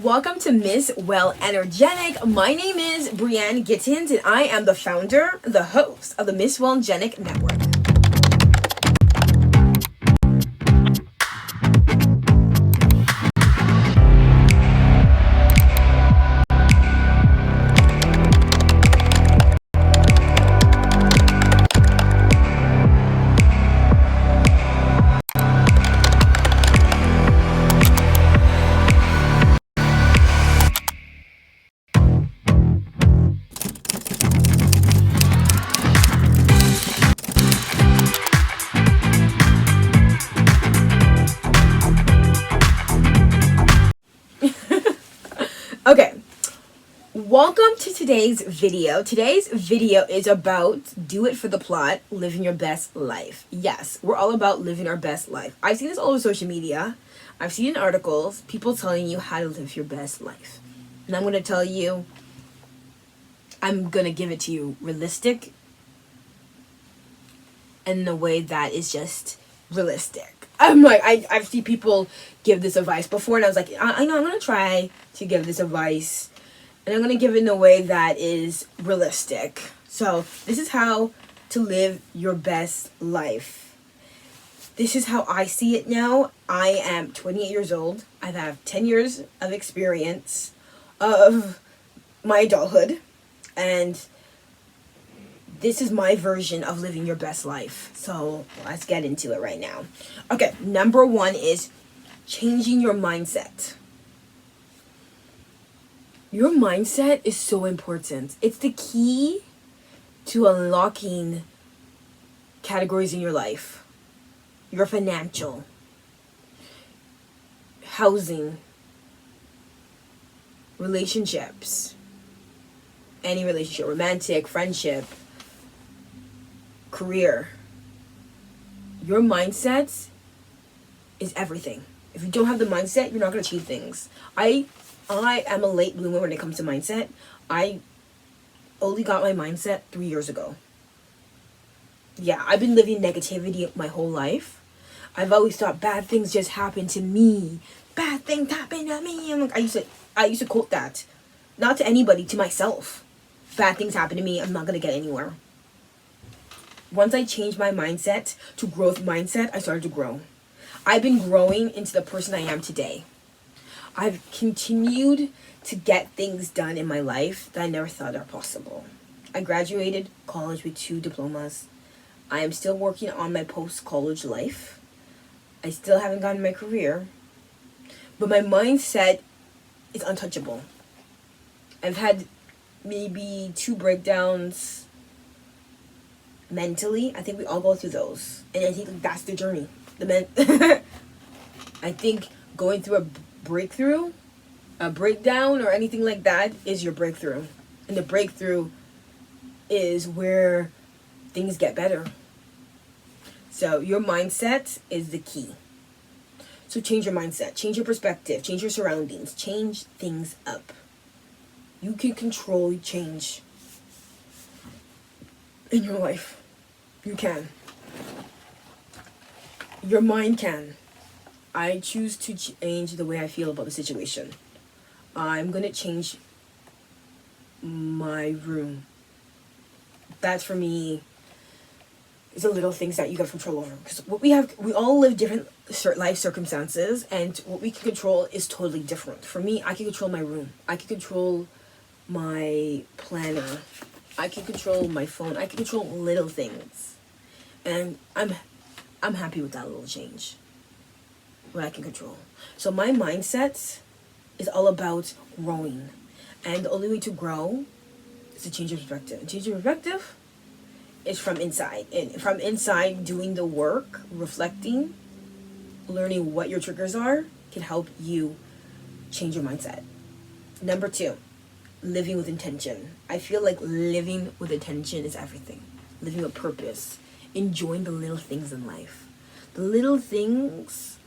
Welcome to Miss Well Energetic. My name is Brienne Gittins, and I am the founder, the host of the Miss Well Energetic Network. Okay, welcome to today's video. Today's video is about do it for the plot, living your best life. Yes, we're all about living our best life. I've seen this all over social media. I've seen in articles, people telling you how to live your best life. And I'm going to tell you, I'm going to give it to you realistic in the way that is just realistic. I've seen people give this advice before, and I was like, I know I'm going to try to give this advice, and I'm going to give it in a way that is realistic. So this is how to live your best life. This is how I see it now. I am 28 years old. I have 10 years of experience of my adulthood, and this is my version of living your best life. So let's get into it right now. Okay, number one is changing your mindset. Your mindset is so important. It's the key to unlocking categories in your life. Your financial, housing, relationships, any relationship, romantic, friendship, career. Your mindset is everything. If you don't have the mindset, you're not going to achieve things. I am a late bloomer when it comes to mindset. I only got my mindset 3 years ago. Yeah, I've been living negativity my whole life. I've always thought bad things just happen to me. Bad things happen to me. And I used to quote that. Not to anybody, to myself. Bad things happen to me. I'm not going to get anywhere. Once I changed my mindset to growth mindset, I started to grow. I've been growing into the person I am today. I've continued to get things done in my life that I never thought are possible. I graduated college with 2 diplomas. I am still working on my post-college life. I still haven't gotten my career. But my mindset is untouchable. I've had maybe 2 breakdowns mentally. I think we all go through those, and I think that's the journey. I think going through a breakthrough, a breakdown, or anything like that is your breakthrough, and the breakthrough is where things get better. So your mindset is the key. So change your mindset, change your perspective, change your surroundings, change things up. You can control change in your life. You can. Your mind can. I choose to change the way I feel about the situation. I'm going to change my room. That for me is the little things that you have control over. Because we all live different life circumstances, and what we can control is totally different. For me, I can control my room. I can control my planner. I can control my phone. I can control little things. And I'm happy with that little change. What I can control. So my mindset is all about growing. And the only way to grow is to change your perspective. And change your perspective is from inside. And from inside, doing the work, reflecting, learning what your triggers are, can help you change your mindset. Number 2, living with intention. I feel like living with intention is everything. Living with purpose. Enjoying the little things in life. The little things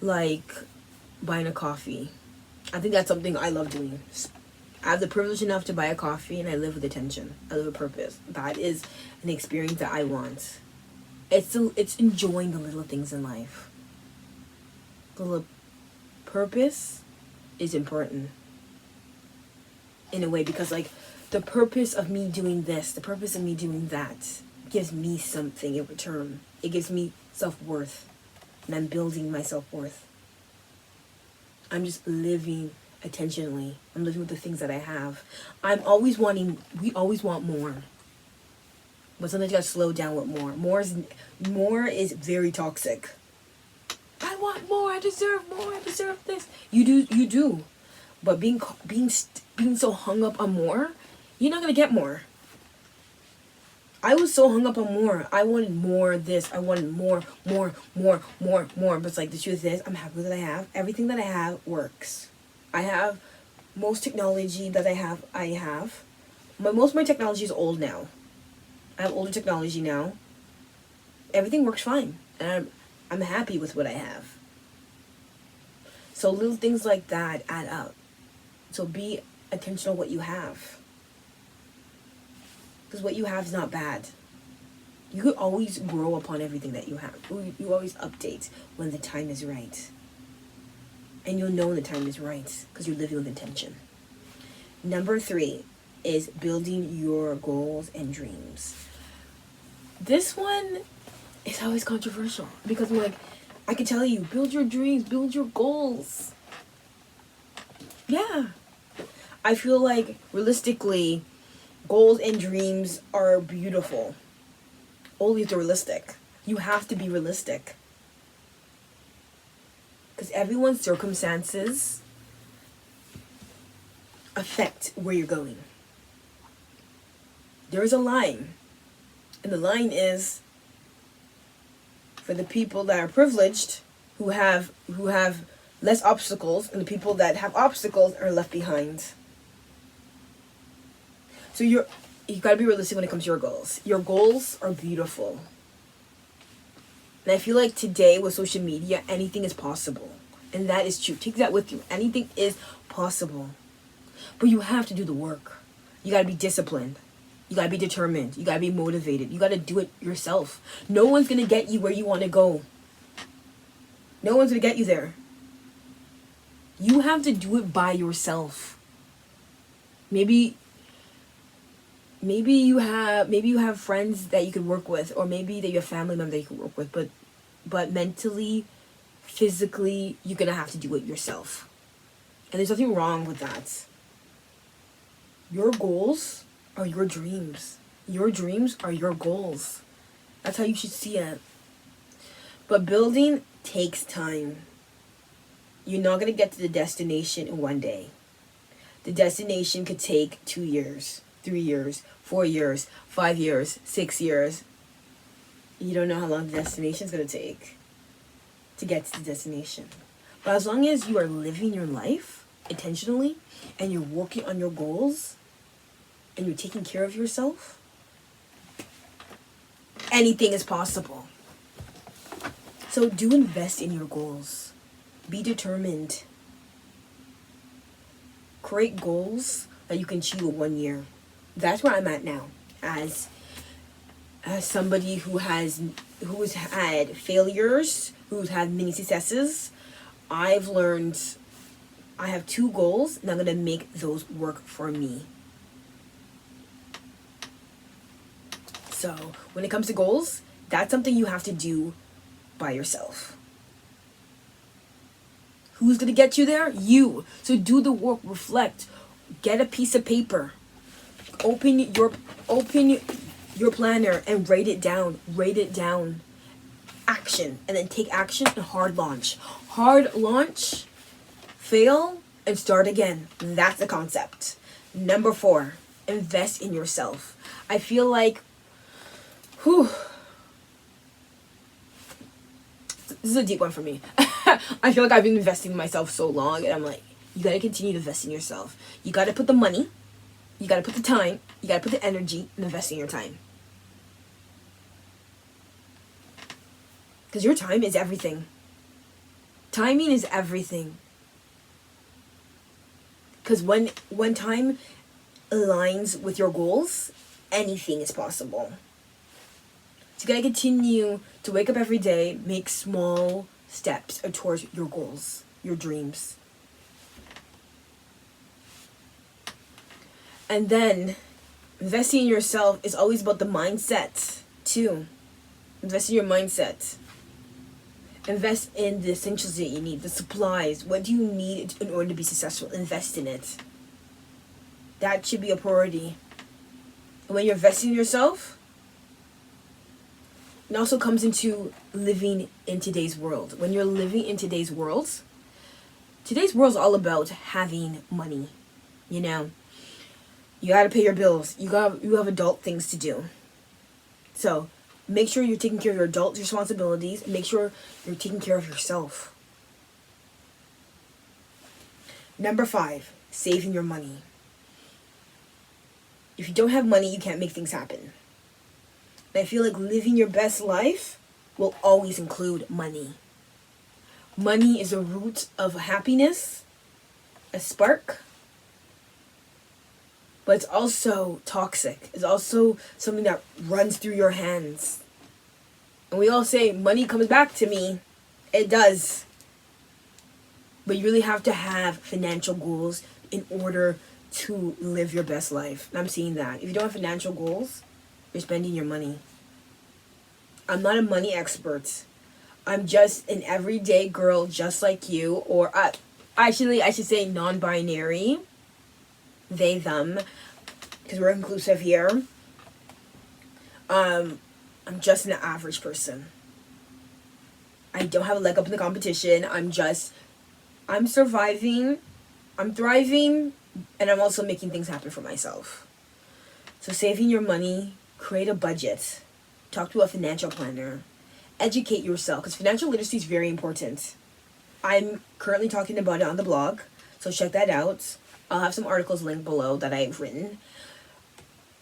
like buying a coffee. I think that's something I love doing. I have the privilege enough to buy a coffee, and I live with intention. I live with purpose. That is an experience that I want. It's enjoying the little things in life. The little purpose is important in a way, because like the purpose of me doing this, the purpose of me doing that gives me something in return. It gives me self-worth, and I'm building my self-worth. I'm just living intentionally. I'm living with the things that I have. We always want more. But sometimes you gotta slow down with more. More is very toxic. I want more, I deserve more, I deserve this. You do. But being so hung up on more, you're not gonna get more. I was so hung up on more. I wanted more of this. I wanted more. But it's like, the truth is, I'm happy with what I have. Everything that I have works. I have most technology that I have. Most of my technology is old now. I have older technology now. Everything works fine. And I'm happy with what I have. So little things like that add up. So be intentional what you have. Because what you have is not bad. You could always grow upon everything that you have. You always update when the time is right. And you'll know when the time is right because you're living with intention. Number 3 is building your goals and dreams. This one is always controversial because I'm like, I can tell you, build your dreams, build your goals. Yeah. I feel like realistically, goals and dreams are beautiful. Only if they're realistic. You have to be realistic. Because everyone's circumstances affect where you're going. There is a line. And the line is for the people that are privileged, who have less obstacles, and the people that have obstacles are left behind. So you gotta be realistic when it comes to your goals. Your goals are beautiful. And I feel like today with social media, anything is possible. And that is true. Take that with you. Anything is possible. But you have to do the work. You gotta be disciplined. You gotta be determined. You gotta be motivated. You gotta do it yourself. No one's gonna get you where you wanna go. No one's gonna get you there. You have to do it by yourself. Maybe you have friends that you could work with, or maybe that you have family members that you could work with, but mentally, physically, you're gonna have to do it yourself. And there's nothing wrong with that. Your goals are your dreams. Your dreams are your goals. That's how you should see it. But building takes time. You're not gonna get to the destination in one day. The destination could take 2 years, 3 years, 4 years, 5 years, 6 years. You don't know how long the destination is going to take to get to the destination. But as long as you are living your life intentionally and you're working on your goals and you're taking care of yourself, anything is possible. So do invest in your goals. Be determined. Create goals that you can achieve in 1 year. That's where I'm at now, as somebody who's had failures, who's had many successes. I've learned I have 2 goals, and I'm gonna make those work for me. So when it comes to goals, that's something you have to do by yourself. Who's gonna get you there? You. So do the work, reflect, get a piece of paper. Open your planner and write it down. Action, and then take action and hard launch. Hard launch, fail, and start again. That's the concept. Number 4, invest in yourself. I feel like, this is a deep one for me. I feel like I've been investing in myself so long, and I'm like, you gotta continue to invest in yourself. You gotta put the money, you gotta put the time, you gotta put the energy, and invest in your time. Because your time is everything. Timing is everything. Because when time aligns with your goals, anything is possible. So you gotta continue to wake up every day, make small steps towards your goals, your dreams. And then investing in yourself is always about the mindset too. Invest in your mindset. Invest in the essentials that you need, the supplies. What do you need in order to be successful? Invest in it. That should be a priority. And when you're investing in yourself, it also comes into living in today's world. When you're living in today's world is all about having money. You know, you gotta pay your bills. You have adult things to do. So make sure you're taking care of your adult responsibilities, and make sure you're taking care of yourself. Number 5, saving your money. If you don't have money, you can't make things happen. And I feel like living your best life will always include money. Money is a root of happiness, a spark, but it's also toxic. It's also something that runs through your hands. And we all say, money comes back to me. It does. But you really have to have financial goals in order to live your best life. And I'm seeing that. If you don't have financial goals, you're spending your money. I'm not a money expert. I'm just an everyday girl just like you. Or actually, I should say non-binary. They, them. Because we're inclusive here. I'm just an average person. I don't have a leg up in the competition. I'm surviving. I'm thriving. And I'm also making things happen for myself. So saving your money, create a budget. Talk to a financial planner. Educate yourself, because financial literacy is very important. I'm currently talking about it on the blog, so check that out. I'll have some articles linked below that I've written.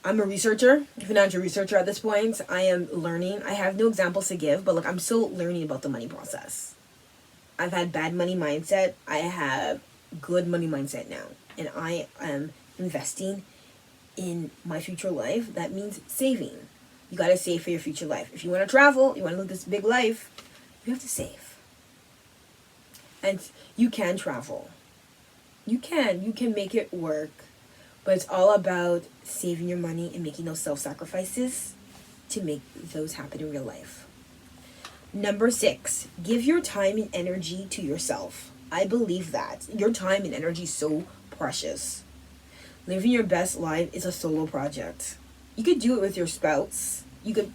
I'm a researcher, a financial researcher at this point. I am learning. I have no examples to give, but I'm still learning about the money process. I've had bad money mindset. I have good money mindset now. And I am investing in my future life. That means saving. You got to save for your future life. If you want to travel, you want to live this big life, you have to save. And you can travel. You can make it work. But it's all about saving your money and making those self-sacrifices to make those happen in real life. Number 6, give your time and energy to yourself. I believe that. Your time and energy is so precious. Living your best life is a solo project. You could do it with your spouse. You could,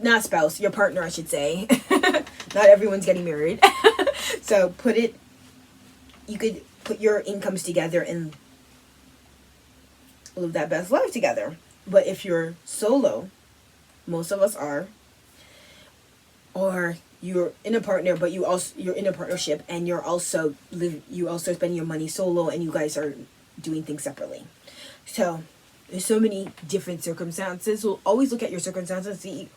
not spouse, your partner, I should say. Not everyone's getting married. So you could put your incomes together and live that best life together. But if you're solo, most of us are, or you're in a partner, but you're in a partnership and you also spending your money solo and you guys are doing things separately. So there's so many different circumstances. So always look at your circumstances and see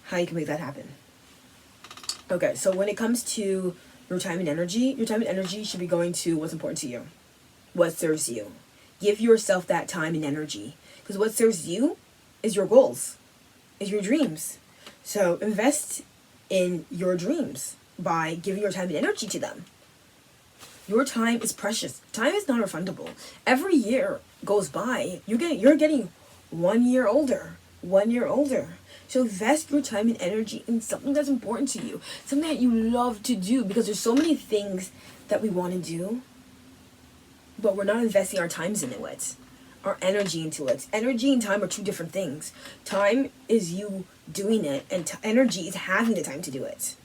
how you can make that happen. Okay, so when it comes to your time and energy should be going to what's important to you, what serves you. Give yourself that time and energy, because what serves you is your goals, is your dreams. So invest in your dreams by giving your time and energy to them. Your time is precious. Time is not refundable. Every year goes by, you're getting 1 year older. So invest your time and energy in something that's important to you, something that you love to do, because there's so many things that we want to do, but we're not investing our times into it, our energy into it. Energy and time are two different things. Time is you doing it, and energy is having the time to do it.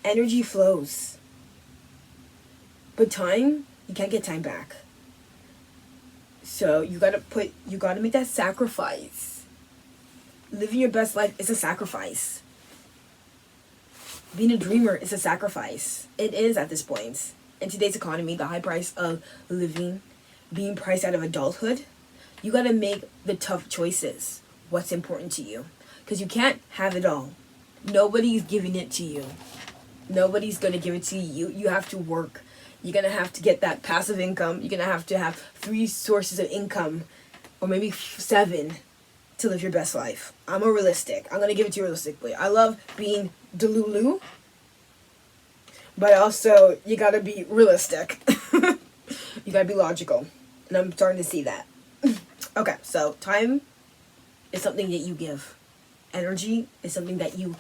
Energy flows, but time, you can't get time back. So you gotta make that sacrifice. Living your best life is a sacrifice. Being a dreamer is a sacrifice. It is at this point. In today's economy, the high price of living, being priced out of adulthood, you gotta make the tough choices. What's important to you? Because you can't have it all. Nobody's giving it to you. Nobody's gonna give it to you. You have to work. You're gonna have to get that passive income. You're gonna have to have 3 sources of income, or maybe 7, to live your best life. I'm a realistic. I'm gonna give it to you realistically. I love being delulu, but also you gotta be realistic. You gotta be logical. And I'm starting to see that. Okay, so time is something that you give. Energy is something that you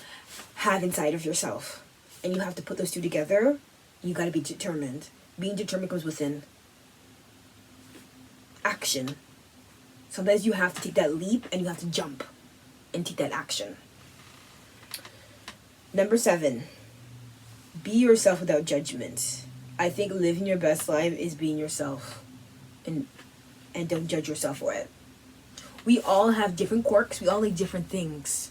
have inside of yourself. And you have to put those two together. You gotta be determined. Being determined comes within. Action. Sometimes you have to take that leap and you have to jump and take that action. Number 7. Be yourself without judgment. I think living your best life is being yourself. And don't judge yourself for it. We all have different quirks. We all like different things.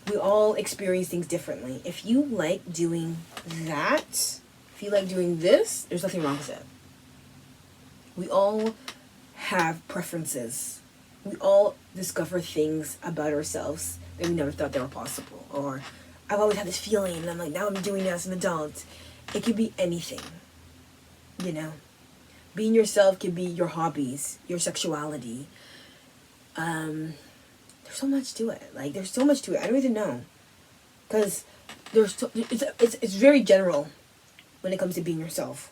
We all experience things differently. If you like doing that, if you like doing this, there's nothing wrong with it. We all have preferences. We all discover things about ourselves that we never thought they were possible. Or, I've always had this feeling, and I'm like, now I'm doing it as an adult. It could be anything, you know. Being yourself can be your hobbies, your sexuality. There's so much to it. Like, there's so much to it. I don't even know. Because it's very general when it comes to being yourself.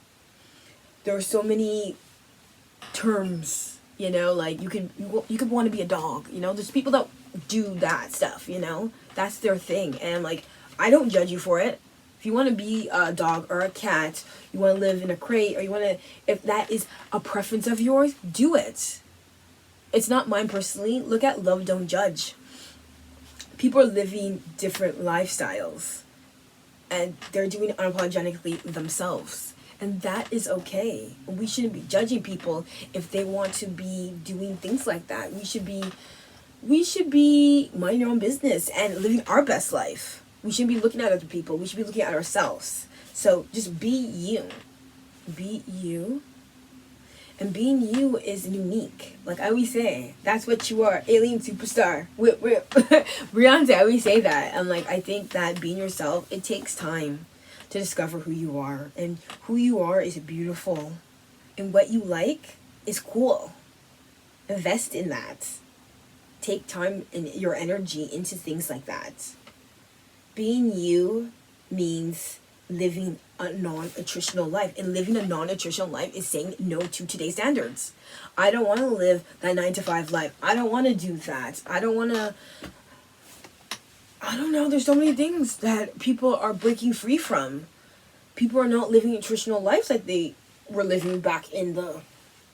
There are so many terms, you know, like you could want to be a dog, you know. There's people that do that stuff, you know. That's their thing. And, like, I don't judge you for it. If you want to be a dog or a cat, you want to live in a crate, or you want to, if that is a preference of yours, do it. It's not mine personally. Look at Love Don't Judge. People are living different lifestyles, and they're doing it unapologetically themselves. And that is okay. We shouldn't be judging people if they want to be doing things like that. We should be minding our own business and living our best life. We shouldn't be looking at other people. We should be looking at ourselves. So just be you. Be you. And being you is unique. Like I always say, that's what you are. Alien superstar. Whip, whip. Beyonce, I always say that. And, like, I think that being yourself, it takes time to discover who you are. And who you are is beautiful. And what you like is cool. Invest in that. Take time and your energy into things like that. Being you means living a non-attritional life. And living a non-attritional life is saying no to today's standards. I don't want to live that 9-to-5 life. I don't want to do that. I don't know. There's so many things that people are breaking free from. People are not living attritional lives like they were living back in the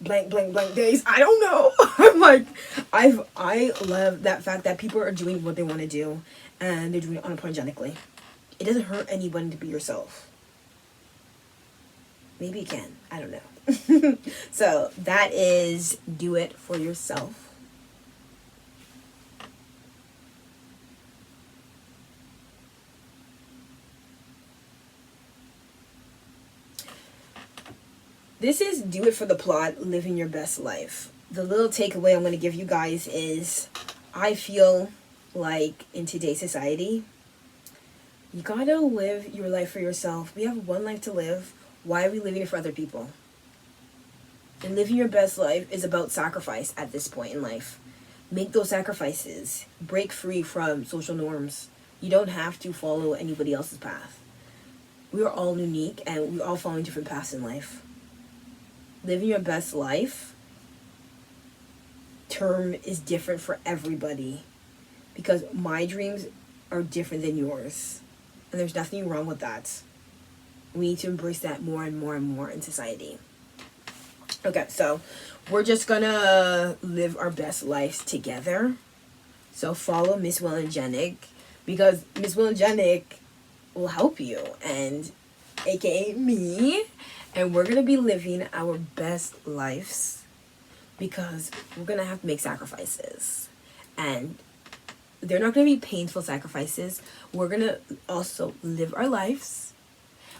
blank days. I don't know. I'm like, I love that fact that people are doing what they want to do, and they're doing it unapologetically. It doesn't hurt anyone to be yourself. Maybe it can. I don't know. So that is do it for yourself. This is do it for the plot, living your best life. The little takeaway I'm going to give you guys is, I feel like in today's society, you gotta live your life for yourself. We have one life to live. Why are we living it for other people? And living your best life is about sacrifice at this point in life. Make those sacrifices. Break free from social norms. You don't have to follow anybody else's path. We are all unique, and we all follow different paths in life. Living your best life term is different for everybody, because my dreams are different than yours, and there's nothing wrong with that. We need to embrace that more and more and more in society. Okay, so we're just gonna live our best lives together. So follow Miss Willangenic, because Miss Willangenic will help you, and aka me, and we're gonna be living our best lives, because we're gonna have to make sacrifices, and they're not gonna be painful sacrifices. We're gonna also live our lives.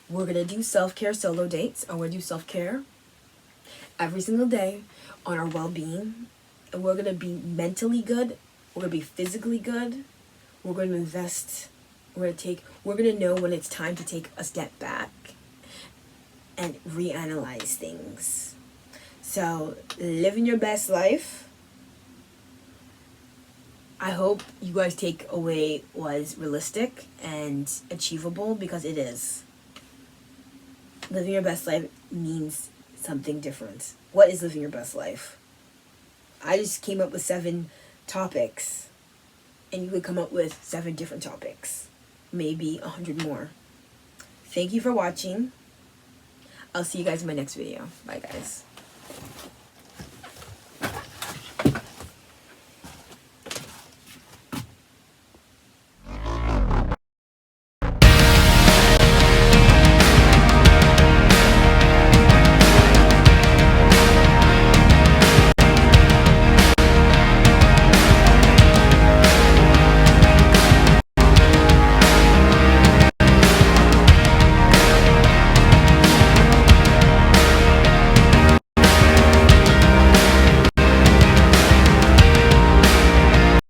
We're gonna do self-care solo dates, or we're gonna do self-care every single day on our well-being, and we're gonna be mentally good. We're gonna be physically good. We're gonna invest. We're gonna know when it's time to take a step back and reanalyze things. So, living your best life. I hope you guys take away was realistic and achievable, because it is. Living your best life means something different. What is living your best life? I just came up with 7 topics, and you could come up with 7 different topics, maybe 100 more. Thank you for watching. I'll see you guys in my next video. Bye, guys.